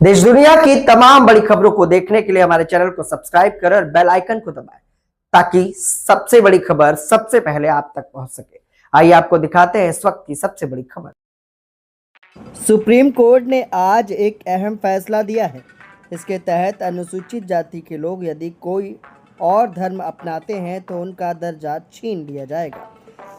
देश दुनिया की तमाम बड़ी खबरों को देखने के लिए हमारे चैनल को सब्सक्राइब करें और बेल आइकन को दबाएं ताकि सबसे बड़ी खबर सबसे पहले आप तक पहुंच सके। आइए आपको दिखाते हैं इस वक्त की सबसे बड़ी खबर। सुप्रीम कोर्ट ने आज एक अहम फैसला दिया है। इसके तहत अनुसूचित जाति के लोग यदि कोई और धर्म अपनाते हैं तो उनका दर्जा छीन लिया जाएगा।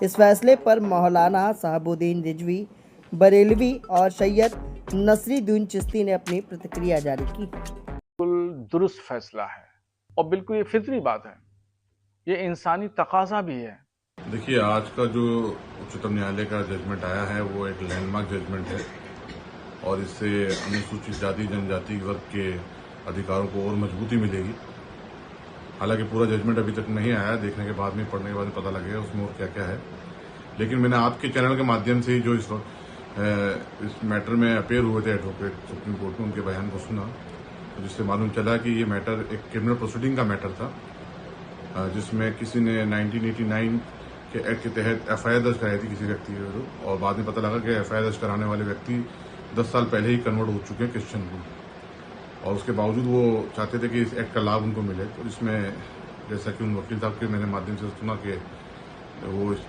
इस फैसले पर मौलाना साहबुद्दीन रिजवी बरेलवी और सैयद नसरुद्दीन चिश्ती ने अपनी प्रतिक्रिया जारी की। बिल्कुल दुरुस्त फैसला है और बिल्कुल ये फितरी बात है, ये इंसानी तकाजा भी है। देखिए, आज का जो उच्चतम न्यायालय का जजमेंट आया है वो एक लैंडमार्क जजमेंट है और इससे अनुसूचित जाति जनजाति वर्ग के अधिकारों को और मजबूती मिलेगी। हालांकि पूरा जजमेंट अभी तक नहीं आया, देखने के बाद में पढ़ने के बाद पता लगेगा उसमें और क्या क्या है। लेकिन मैंने आपके चैनल के माध्यम से ही जो इस मैटर में अपेयर हुए थे एडवोकेट सुप्रीम कोर्ट में, उनके बयान को सुना, तो जिससे मालूम चला कि ये मैटर एक क्रिमिनल प्रोसीडिंग का मैटर था, जिसमें किसी ने 1989 के एक्ट के तहत एफआईआर दर्ज कराई थी किसी व्यक्ति के विरुद्ध, और बाद में पता लगा कि एफआईआर दर्ज कराने वाले व्यक्ति 10 साल पहले ही कन्वर्ट हो चुके हैं क्रिश्चियन को, और उसके बावजूद वो चाहते थे कि इस एक्ट का लाभ उनको मिले। तो इसमें जैसा कि उन वकील साहब के मैंने माध्यम से सुना कि वो इस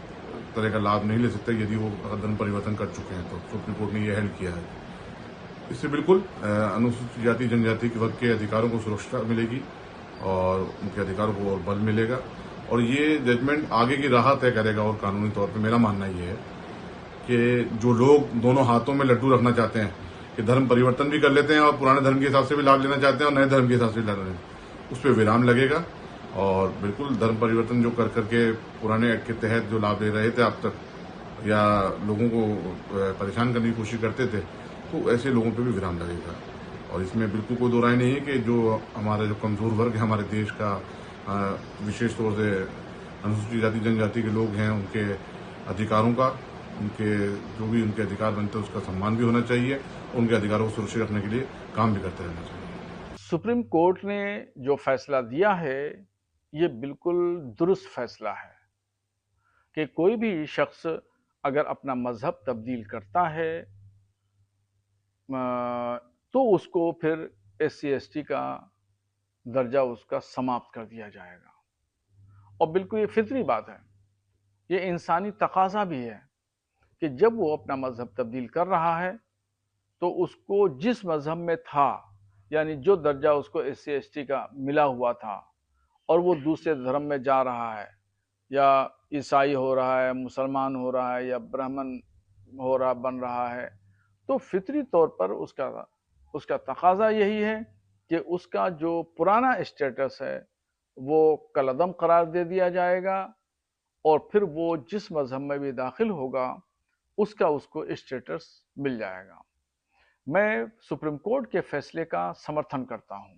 तरह का लाभ नहीं ले सकते यदि वो धर्म परिवर्तन कर चुके हैं, तो सुप्रीम कोर्ट ने यह हेल्ड किया है। इससे बिल्कुल अनुसूचित जाति जनजाति के वर्ग के अधिकारों को सुरक्षा मिलेगी और उनके अधिकारों को और बल मिलेगा, और ये जजमेंट आगे की राह तय करेगा। और कानूनी तौर पे मेरा मानना ये है कि जो लोग दोनों हाथों में लड्डू रखना चाहते हैं कि धर्म परिवर्तन भी कर लेते हैं और पुराने धर्म के हिसाब से भी लाभ लेना चाहते हैं और नए धर्म के हिसाब से भी लाभ लेना, उस पर विराम लगेगा। और बिल्कुल धर्म परिवर्तन जो कर करके पुराने एक्ट के तहत जो लाभ ले रहे थे अब तक, या लोगों को परेशान करने की कोशिश करते थे, तो ऐसे लोगों पे भी विराम लगेगा। और इसमें बिल्कुल कोई दो राय नहीं है कि जो हमारा जो कमजोर वर्ग है हमारे देश का, विशेष तौर से अनुसूचित जाति जनजाति के लोग हैं, उनके अधिकारों का, उनके जो भी उनके अधिकार बनते हैं उसका सम्मान भी होना चाहिए, उनके अधिकारों को सुरक्षित रखने के लिए काम भी करते रहना चाहिए। सुप्रीम कोर्ट ने जो फैसला दिया है ये बिल्कुल दुरुस्त फैसला है कि कोई भी शख्स अगर अपना मजहब तब्दील करता है तो उसको फिर SC/ST का दर्जा उसका समाप्त कर दिया जाएगा। और बिल्कुल ये फितरी बात है, ये इंसानी तकाजा भी है कि जब वो अपना मजहब तब्दील कर रहा है तो उसको जिस मजहब में था, यानी जो दर्जा उसको SC/ST का मिला हुआ था, और वो दूसरे धर्म में जा रहा है, या ईसाई हो रहा है, मुसलमान हो रहा है, या ब्राह्मण हो रहा बन रहा है, तो फितरी तौर पर उसका तकाजा यही है कि उसका जो पुराना स्टेटस है वो कलअदम करार दे दिया जाएगा, और फिर वो जिस मजहब में भी दाखिल होगा उसका उसको स्टेटस मिल जाएगा। मैं सुप्रीम कोर्ट के फैसले का समर्थन करता हूं।